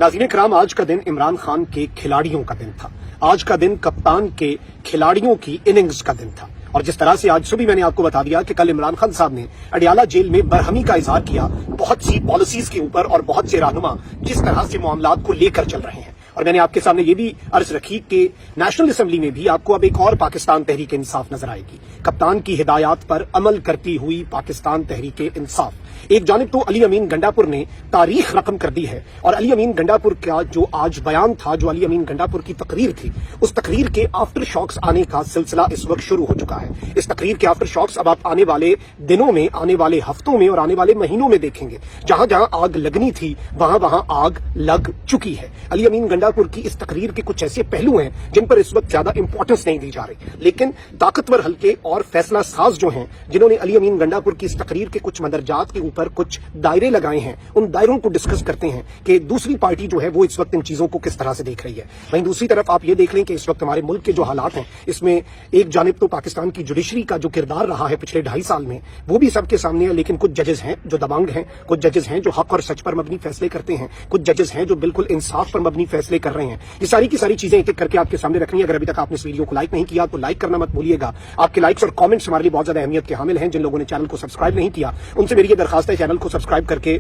नाज़रीन इकराम, आज का दिन इमरान खान के खिलाड़ियों का दिन था। आज का दिन कप्तान के खिलाड़ियों की इनिंग्स का दिन था। और जिस तरह से आज सुबह मैंने आपको बता दिया कि कल इमरान खान साहब ने अडियाला जेल में बरहमी का इजहार किया बहुत सी पॉलिसीज के ऊपर और बहुत से रहनुमा जिस तरह से मामलात को लेकर चल रहे हैं। और मैंने आपके सामने ये भी अर्ज रखी कि नेशनल असेंबली में भी आपको अब एक और पाकिस्तान तहरीक इंसाफ नजर आएगी। कप्तान की हिदायत पर अमल करती हुई पाकिस्तान तहरीक इंसाफ। एक जानिब तो अली अमीन गंडापुर ने तारीख रकम कर दी है और अली अमीन गंडापुर का जो आज बयान था, जो अली अमीन गंडापुर की तकरीर थी, उस तकरीर के आफ्टर शॉक्स आने का सिलसिला इस वक्त शुरू हो चुका है। इस तकरीर के आफ्टर शॉक्स अब आप आने वाले दिनों में, आने वाले हफ्तों में और आने वाले महीनों में देखेंगे। जहां जहां आग लगनी थी वहां वहां आग लग चुकी है। अली अमीन गंडापुर की इस तकरीर के कुछ ऐसे पहलू हैं जिन पर इस वक्त ज्यादा इंपॉर्टेंस नहीं दी जा रही, लेकिन ताकतवर हल्के और फैसला साज जो हैं, जिन्होंने अली अमीन गंडापुर की इस तकरीर के कुछ मदरजात के ऊपर कुछ दायरे लगाए हैं, उन दायरों को डिस्कस करते हैं कि दूसरी पार्टी जो है वो इस वक्त इन चीजों को किस तरह से देख रही है। वहीं दूसरी तरफ आप ये देख लें कि इस वक्त हमारे मुल्क के जो हालात हैं, इसमें एक जानिब तो पाकिस्तान की जुडिशरी का जो किरदार रहा है पिछले 2.5 साल में, वो भी सबके सामने है। लेकिन कुछ जजेस हैं जो दबंग हैं, कुछ जजेस हैं जो हक और सच पर मबनी फैसले करते हैं, कुछ जजेस हैं जो बिल्कुल इंसाफ पर मबनी फैसले कर रहे हैं। ये सारी की सारी चीजें एक एक करके आपके सामने रखनी है। अगर अभी तक आपने इस वीडियो को लाइक नहीं किया तो लाइक करना मत भूलिएगा। आपके लाइक्स और कमेंट्स हमारे लिए बहुत ज्यादा अहमियत के हामिल हैं। जिन लोगों ने चैनल को सब्सक्राइब नहीं किया उनसे मेरी ये दरखास्त है, चैनल को सब्सक्राइब करके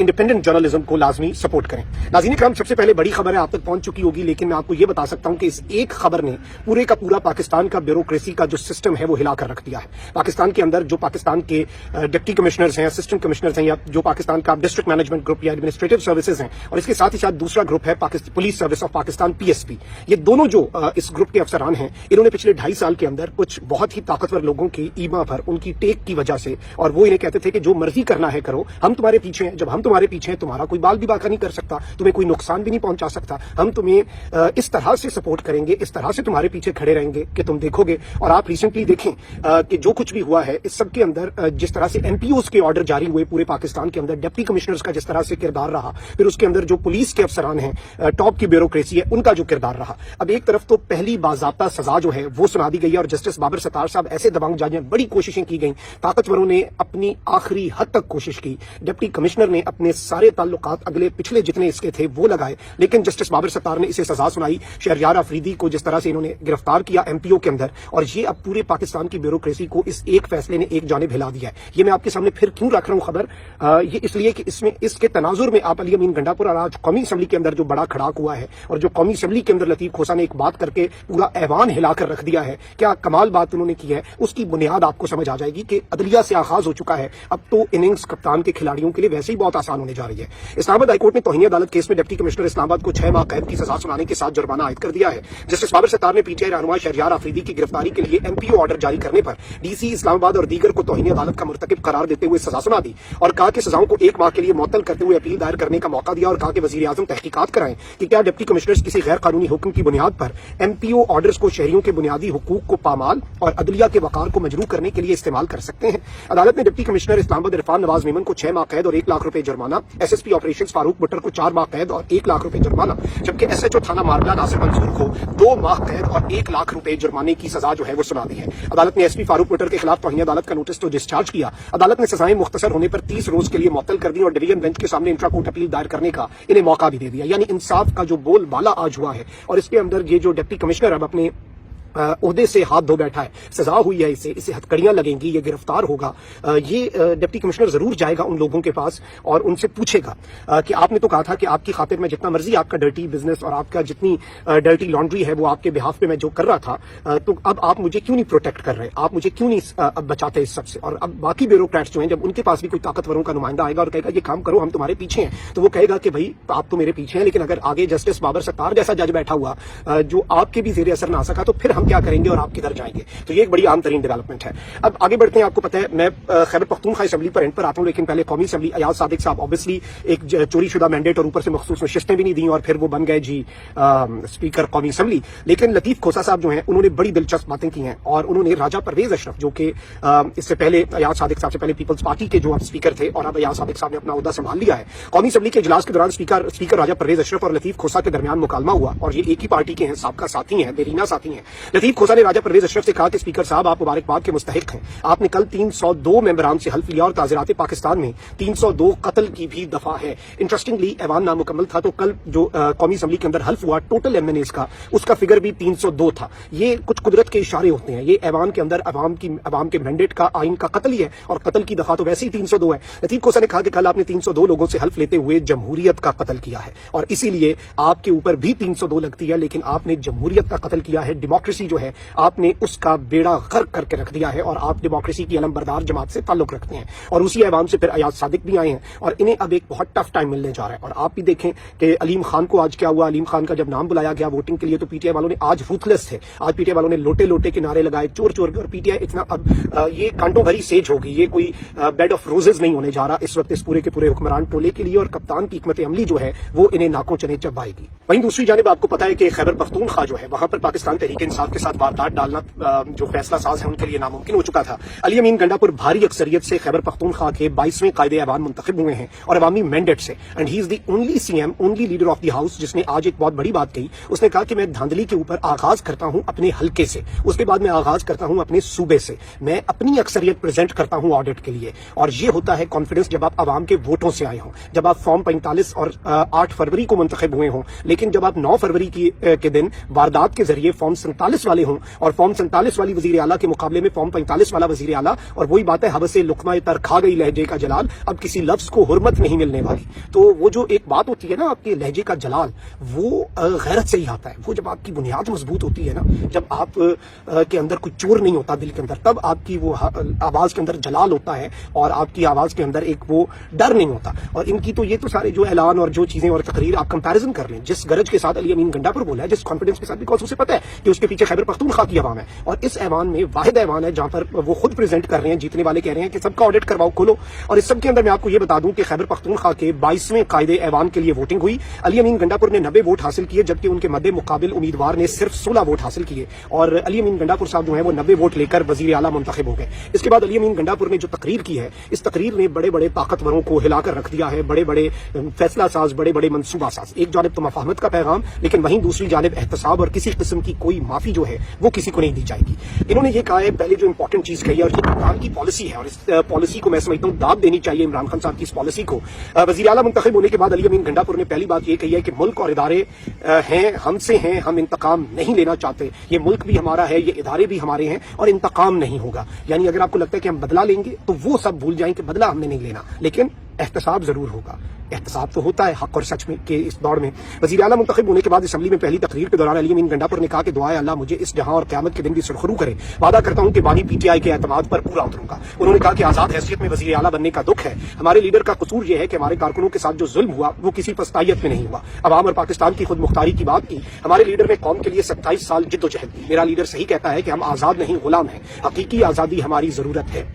इंडिपेंडेंट जर्नलिज्म को लाजमी सपोर्ट करें। नाज़रीन इकराम, सबसे पहले बड़ी खबर है, आप तक पहुंच चुकी होगी, लेकिन मैं आपको ये बता सकता हूं कि इस एक खबर ने पूरे का पूरा पाकिस्तान का ब्यूरोक्रेसी का जो सिस्टम है वो हिलाकर रख दिया है। पाकिस्तान के अंदर जो पाकिस्तान के डिप्टी कमिश्नर्स हैं, असिस्टेंट कमिश्नर्स हैं, या जो पाकिस्तान का डिस्ट्रिक्ट मैनेजमेंट ग्रुप या एडमिनिस्ट्रेटिव सर्विसेज हैं, और इसके साथ ही साथ दूसरा ग्रुप है police service of Pakistan PSP। ये दोनों जो इस ग्रुप के अफसरान हैं, इन्होंने पिछले 2.5 साल के अंदर कुछ बहुत ही ताकतवर लोगों की ईमा पर, उनकी टेक की वजह से, और वो इन्हें कहते थे कि जो मर्जी करना है करो, हम तुम्हारे पीछे हैं। जब हम तुम्हारे पीछे हैं, तुम्हारा कोई बाल भी बाका नहीं कर सकता, तुम्हें कोई नुकसान भी नहीं पहुंचा सकता। हम तुम्हें इस तरह से सपोर्ट करेंगे, इस तरह से तुम्हारे पीछे खड़े रहेंगे कि तुम देखोगे। और आप रिसेंटली देखें कि जो कुछ भी हुआ है, इस सब के अंदर जिस तरह से MPOs के ऑर्डर जारी हुए पूरे पाकिस्तान के अंदर, डिप्टी कमिश्नर्स का जिस तरह से किरदार रहा, फिर उसके अंदर जो पुलिस के अफसरान हैं, टॉप की ब्यूरोक्रेसी है, उनका जो किरदार रहा। अब एक तरफ तो पहली बाज़ाब्ता सजा जो है वो सुना दी गई है और जस्टिस बाबर सत्तार साहब ऐसे दबंग जज हैं, बड़ी कोशिशें की गई, ताकतवरों ने अपनी आखिरी हद तक कोशिश की, डिप्टी कमिश्नर ने अपने सारे ताल्लुकात अगले पिछले जितने इसके थे वो लगाए, लेकिन जस्टिस बाबर सत्तार ने इसे सजा सुनाई। शहरयार अफरीदी को जिस तरह से इन्होंने गिरफ्तार किया MPO के अंदर, और ये अब पूरे पाकिस्तान की ब्यूरोक्रेसी को इस एक फैसले ने एक जानिब हिला दिया है। ये मैं आपके सामने फिर क्यों रख रहा हूं खबर, ये इसलिए कि इसमें इसके तनाजुर में आप अली अमीन गंडापुर और आज कौमी असेंबली के अंदर जो बड़ा खड़ाक हुआ है, और जो कौमी असेंबली के अंदर लतीफ खोसा ने एक बात करके पूरा ऐवान हिलाकर रख दिया है, क्या कमाल बात उन्होंने की है, उसकी बुनियाद आपको समझ आ जाएगी कि अदलिया से आगाज हो चुका है। अब तो इनिंग्स कप्तान के खिलाड़ियों के लिए वैसे ही बहुत आसान होने जा रही है। इस्लामाबाद हाईकोर्ट ने तौहीन अदालत केस में डिप्टी कमिश्नर इस्लामाबाद को 6 माह कैद की सजा सुनाने के साथ जुर्माना आयद कर दिया है। जस्टिस बाबर सत्तार ने PTI रहनुमा शहरयार अफरीदी की गिरफ्तारी के लिए MPO ऑर्डर जारी करने पर DC इस्लामाबाद और दीगर को तौहीन अदालत का मुर्तकिब करार देते हुए सजा सुना दी और कहा कि सजाओं को 1 माह के लिए मुअत्तल करते हुए अपील दायर करने का मौका दिया और कहा कि वजीर आजम तहकीकात कराएं कि क्या डिप्टी कमिश्नर्स किसी गैर कानूनी हुक्म की बुनियाद पर MPO ऑर्डर्स को शहरियों के बुनियादी हुकूक को पामाल और अदलिया के वकार को मजरूह करने के लिए इस्तेमाल कर सकते हैं। अदालत ने डिप्टी कमिश्नर इस्लामाबाद इरफान नवाज मेमन को 6 माह कैद और 1 लाख रुपए जुर्माना, SSP ऑपरेशंस फारूक बुट्टर को 4 माह कैद और 1 लाख रुपए जुर्माना, जबकि SHO थाना मारला नासिर मंसूर को 2 माह कैद और 1 लाख रुपए जुर्माने की सजा जो है वो सुना दी है। अदालत ने SP फारूक बुट्टर के खिलाफ तौहीन अदालत का नोटिस तो डिस्चार्ज किया। अदालत ने सजाएं मुख्तसर होने पर 30 रोज के लिए मुअत्तल कर दी और डिवीजन बेंच के सामने इंट्रा कोर्ट अपील दायर करने का इन्हें मौका भी दे दिया। यानी इंसाफ का जो बोलबाला आज हुआ है, और इसके अंदर ये जो डिप्टी कमिश्नर अब अपने ओहदे से हाथ धो बैठा है, सजा हुई है, इसे हथकड़ियां लगेंगी, ये गिरफ्तार होगा, ये डिप्टी कमिश्नर जरूर जाएगा उन लोगों के पास और उनसे पूछेगा कि आपने तो कहा था कि आपकी खातिर में जितना मर्जी आपका डर्टी बिजनेस और आपका जितनी डर्टी लॉन्ड्री है वो आपके बिहाफ पे मैं जो कर रहा था, तो अब आप मुझे क्यों नहीं प्रोटेक्ट कर रहे, आप मुझे क्यों नहीं अब बचाते इस सबसे। और अब बाकी ब्यूरोक्रेट्स जो हैं, जब उनके पास भी कोई ताकतवरों का नुमाइंदा आएगा और कहेगा ये काम करो, हम तुम्हारे पीछे हैं, तो वो कहेगा कि भाई आप तो मेरे पीछे हैं, लेकिन अगर आगे जस्टिस बाबर सत्तार जैसा जज बैठा हुआ जो आपके भी जेर असर ना आ सका, तो फिर हम क्या करेंगे और आप किधर जाएंगे। तो ये एक बड़ी आम तरीन डेवलपमेंट है। अब आगे बढ़ते हैं। आपको पता है मैं खैबर पख्तूनख्वा असेंबली पर एंड पर आता हूं, लेकिन पहले कौमी असेंबली अयाज सादिक साहब ऑब्वियसली एक चोरी शुदा मैंडेट और ऊपर से मखसूस नशिस्तें भी नहीं दी और फिर वो बन गए जी स्पीकर कौमी असेंबली। लेकिन लतीफ खोसा साहब जो हैं उन्होंने बड़ी दिलचस्प बातें की हैं और उन्होंने राजा परवेज अशरफ जो कि इससे पहले अयाज सादिक साहब से पहले पीपल्स पार्टी के जो अब स्पीकर थे और अब अयाज सादिक साहब ने अपना ओहदा संभाल लिया है, कौमी असेंबली के इजलास के दौरान स्पीकर राजा परवेज अशरफ और लतीफ खोसा के दरमियान मुकालमा हुआ और ये एक ही पार्टी के हैं, साबका साथी हैं, देरीना साथी हैं। लतीफ खोसा ने राजा परवेज अशरफ से कहा कि स्पीकर साहब आप मुबारकबाद के मुस्तहिक हैं, आपने कल 302 मेंबरान से हल्फ लिया और ताज़ीरात पाकिस्तान में 302 कत्ल की भी दफा है। इंटरेस्टिंगली ऐवान नामुकम्मल था तो कल जो कौमी असम्बली के अंदर हल्फ हुआ टोटल एमएनएस का, उसका फिगर भी 302 था। ये कुछ कुदरत के इशारे होते हैं। ये ऐवान के अंदर अवाम के मैंडेट का आइन का कत्ल ही है और कत्ल की दफा तो वैसे ही 302 है। लतीफ खोसा ने कहा कि कल आपने 302 लोगों से हल्फ लेते हुए जमहूरियत का कत्ल किया है और इसीलिए आपके ऊपर भी 302 लगती है, लेकिन आपने जमहूरियत का कत्ल किया है। डेमोक्रेसी जो है आपने उसका बेड़ा गर्क करके रख दिया है और आप डेमोक्रेसी की अलमबरदार जमात से ताल्लुक रखते हैं और उसी ऐवान से फिर अयाज सादिक भी आए हैं और इन्हें अब एक बहुत टफ टाइम मिलने जा रहा है। और आप भी देखें कि अलीम खान को आज क्या हुआ। अलीम खान का जब नाम बुलाया गया वोटिंग के लिए तो पीटीआई वालों ने आज रूथलेस थे, आज पीटीआई वालों ने लोटे लोटे के नारे लगाए, चोर चोर के, और पीटीआई इतना अब ये कांटों भरी सेज होगी, ये कोई बेड ऑफ रोजेज नहीं होने जा रहा इस वक्त इस पूरे के पूरे हुक्मरान टोले के लिए और कप्तान की हिकमत अमली जो है वो इन्हें नाकों चने चबाएगी। वहीं दूसरी जानिब आपको पता है कि खैबर पख्तूनख्वा जो है वहां पर पाकिस्तान तहरीक इंसाफ के साथ वारदात डालना जो फैसला साज है उनके लिए नामुमकिन हो चुका था। अली अमीन गंडापुर भारी अक्सरियत से खैबर पख्तूनख्वा के 22वें कायदे ऐवान मुंतखब हुए हैं और अवामी मैंडेट से, and he is the only CM, only leader of the house जिसने आज एक बहुत बड़ी बात कही। उसने कहा कि मैं धांधली के ऊपर आगाज करता हूं अपने हल्के से, उसके बाद मैं आगाज करता हूं अपने सूबे से, मैं अपनी अक्सरियत प्रेजेंट करता हूं ऑडिट के लिए। और ये होता है कॉन्फिडेंस जब आप अवाम के वोटों से आए हों, जब आप फॉर्म 45 और 8 फरवरी को मुंतखब हुए हों, लेकिन जब आप 9 फरवरी के दिन वारदात के जरिए फॉर्म 47 वाले हों और फॉर्म 47 वाली वजीर आला के मुकाबले में फॉर्म 45 वाला वजीर आला, और वही बात है हबसे लुकमा तर खा गई लहजे का जलाल, अब किसी लफ्ज को हुर्मत नहीं मिलने वाली। तो वो जो एक बात होती है ना आपके लहजे का जलाल, वो गैरत से ही आता है। वो जब आपकी बुनियाद मजबूत होती है ना, जब आप के अंदर कुछ चोर नहीं होता दिल के अंदर, तब आपकी वो आवाज के अंदर जलाल होता है और आपकी आवाज के अंदर एक वो डर नहीं होता। और इनकी तो ये तो सारे जो ऐलान और जो चीजें और तकरीर आप कंपैरिजन कर लें, जिस गरज के साथ अली अमीन गंडापुर बोला है, जिस कॉन्फिडेंस के साथ, बिकॉज उसे पता है कि उसके पीछे खैबर पख्तूनख्वा की अवाम है और इस ऐवान में वाहिद ऐवान है जहां पर वो खुद प्रेजेंट कर रहे हैं, जीतने वाले कह रहे हैं कि सबका ऑडिट करवाओ, खोलो। और इस सब के अंदर मैं आपको ये बता दूं कि खैबर पख्तूनख्वा के 22वें कायदे ऐवान के लिए वोटिंग हुई। अली अमीन गंडापुर ने 90 वोट हासिल किए जबकि उनके मद्दे मुकाबिल उम्मीदवार ने सिर्फ 16 वोट हासिल किए और अली अमीन गंडापुर साहब जो है वो 90 वोट लेकर वजीर आला मुंतखब हो गए। इसके बाद अली अमीन गंडापुर ने जो तकरीर की है, इस तकरीर ने बड़े बड़े ताकतवरों को हिलाकर रख दिया है, बड़े बड़े फैसला साज, बड़े बड़े मनसूबा साज। एक जानिब तो मफाहमत का पैगाम, लेकिन वहीं दूसरी जानिब एहतसाब और किसी किस्म की कोई माफी जो है वो किसी को नहीं दी जाएगी। इन्होंने ये कहा है, पहले जो इंपॉर्टेंट चीज कही है और ये इमरान की पॉलिसी है और इस पॉलिसी को मैं समझता हूँ दाद देनी चाहिए इमरान खान साहब की इस पॉलिसी को। वजीर आला मुंतखब होने के बाद अली अमीन गंडापुर ने पहली बात ये कही है कि मुल्क और इदारे हैं हमसे हैं, हम इंतकाम नहीं लेना चाहते, ये मुल्क भी हमारा है, ये इदारे भी हमारे हैं और इंतकाम नहीं होगा। यानी अगर आपको लगता है कि हम बदला लेंगे तो वो सब भूल जाएं कि बदला हमने नहीं लेना, लेकिन एहतसाब जरूर होगा। एहतसाब तो होता है हक और सच में के इस दौड़ में। वज़ीर आला मुंतखब होने के बाद असेंबली में पहली तकरीर के दौरान अली अमीन गंडापुर ने कहा कि दुआए अल्लाह मुझे इस जहां और क़यामत के दिन भी सुरखरू करे, वादा करता हूं कि बानी पीटीआई के एतमाद पर पूरा उतरूंगा। उन्होंने कहा कि आजाद हैसियत में वज़ीर आला बनने का दुख है, हमारे लीडर का कसूर यह है कि हमारे कारकुनों के साथ जो जुल्म हुआ वो किसी फस्तायत में नहीं हुआ। अवाम और पाकिस्तान की खुद मुख्तारी की बात की, हमारे लीडर ने कौम के लिए 27 साल जिद्दोजहद की। मेरा लीडर सही कहता है कि हम आजाद नहीं गुलाम हैं, हकीकी आजादी हमारी जरूरत है।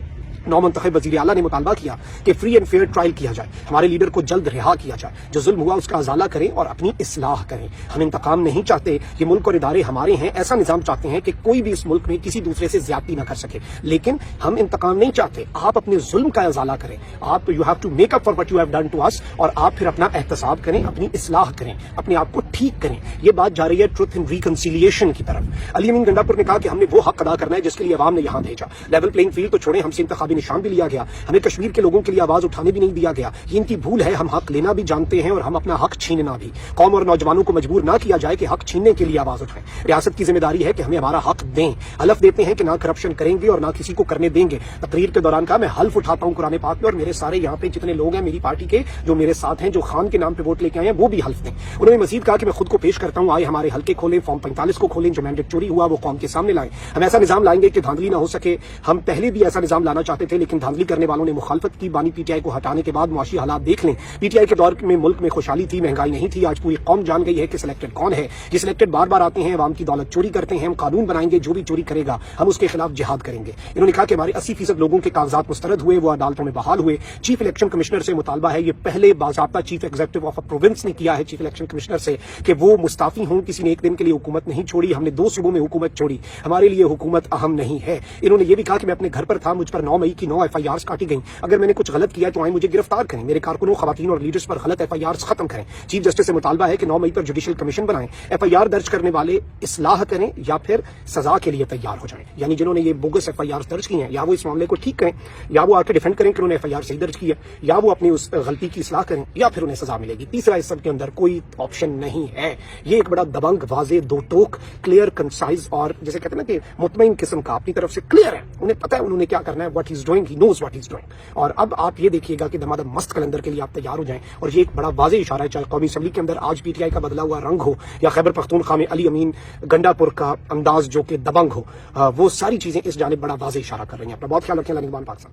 नौमंतखब वज़ीर आला ने मुतालबा किया कि फ्री एंड फेयर ट्रायल किया जाए, हमारे लीडर को जल्द रिहा किया जाए, जो जुल्म हुआ उसका अजाला करें और अपनी इस्लाह करें। हम इंतकाम नहीं चाहते, ये मुल्क और इदारे हमारे हैं, ऐसा निजाम चाहते हैं कि कोई भी इस मुल्क में किसी दूसरे से ज्यादती न कर सके, लेकिन हम इंतकाम नहीं चाहते। आप अपने जुल्म का अजाला करें, आप you have to make up for what you have done to us, और आप फिर अपना एहतसाब करें, अपनी इस्लाह करें, अपने आप को ठीक करें। ये बात जा रही है ट्रुथ एंड रिकंसिलिएशन की तरफ। अली अमीन गंडापुर ने कहा कि हमने वो हक अदा करना है जिसके लिए अवाम ने यहाँ भेजा। लेवल प्लेइंग फील्ड तो छोड़े, हमसे इंतखाबी निशान भी लिया गया, हमें कश्मीर के लोगों के लिए आवाज उठाने भी नहीं दिया गया। ये इनकी भूल है, हम हक लेना भी जानते हैं और हम अपना हक छीनना भी। कौम और नौजवानों को मजबूर ना किया जाए कि हक छीनने के लिए आवाज उठाएं। रियासत की जिम्मेदारी है कि हमें हमारा हक दें। हलफ देते हैं कि ना करप्शन करेंगे और ना किसी को करने देंगे। तकरीर के दौरान कहा, मैं हल्फ उठाता हूं कुरान पाक में, और मेरे सारे यहाँ पे जितने लोग हैं मेरी पार्टी के जो मेरे साथ हैं, जो खान के नाम पे वोट लेके आए हैं, वो भी हल्फ दें। उन्होंने मजीद कहा कि मैं खुद को पेश करता हूं, आए हमारे हल्के खोलें, फॉर्म 45 को खोलें, जो मैंडेट चोरी हुआ वो कौम के सामने लाएं। हम ऐसा निजाम लाएंगे कि धांधली ना हो सके। हम पहले भी ऐसा निजाम लाना चाहते थे, लेकिन धांधली करने वालों ने मुखालफत की। बानी पीटीआई को हटाने के बाद मुआशी हालात देख लें। पीटीआई के दौर में मुल्क में खुशहाली थी, महंगाई नहीं थी। आज पूरी कौम जान गई है कि सिलेक्टेड कौन है। ये सिलेक्टेड बार बार आते हैं, अवाम की दौलत चोरी करते हैं। हम कानून बनाएंगे, जो भी चोरी करेगा हम उसके खिलाफ जिहाद करेंगे। इन्होंने कहा कि हमारे 80% लोगों के कागजात मुस्तरद हुए, वो अदालतों में बहाल हुए। चीफ इलेक्शन कमिश्नर से मुतालबा है, ये पहले बाज़ाब्ता chief executive of a province ने किया है चीफ इलेक्शन कमिश्नर से, कि वो मुस्ताफी हों। किसी ने एक दिन के लिए हुकूमत नहीं छोड़ी, हमने 2 सूबों में हुकूमत छोड़ी, हमारे लिए हुकूमत अहम नहीं है। इन्होंने ये भी कहा कि मैं अपने घर पर था, मुझ पर 9 मई की 9 FIRs काटी गई। अगर मैंने कुछ गलत किया तो आए मुझे गिरफ्तार करें, मेरे कारकुनों, खवातीन और लीडर्स पर गलत FIRs खत्म करें। चीफ जस्टिस से मुतालबा है कि 9 मई पर जुडिशियल कमीशन बनाएं, FIR दर्ज करने वाले इस्लाह करें या फिर सजा के लिए तैयार हो जाएं। यानी जिन्होंने ये बोगस FIRs दर्ज की हैं, या वो इस मामले को ठीक करें, या वो आके डिफेंड करें कि उन्होंने FIR सही दर्ज की है, या वो अपनी उस गलती की इस्लाह करें, या फिर उन्हें सजा मिलेगी। तीसरा इस सब के अंदर कोई ऑप्शन नहीं है। ये एक बड़ा दबंग, वाजे, दो टोक, क्लियर, कंसाइज और जैसे कहते हैं ना कि मुतमईन किस्म का, अपनी तरफ से क्लियर है, उन्हें पता है उन्होंने क्या करना है, what he is doing, he knows what he is doing. और अब आप ये देखिएगा कि धमाधम मस्त कैलेंडर के लिए आप तैयार हो जाएं। और ये एक बड़ा वाजे इशारा है, चाहे कौमी असम्बली के अंदर आज PTI का बदला हुआ रंग हो, या खैबर पख्तूनख्वा में अली अमीन गंडापुर का अंदाज जो कि दबंग हो, वो सारी चीजें इस जानिब बड़ा वाजे इशारा कर रही हैं। अपना बहुत ख्याल रखें। पाकिस्तान।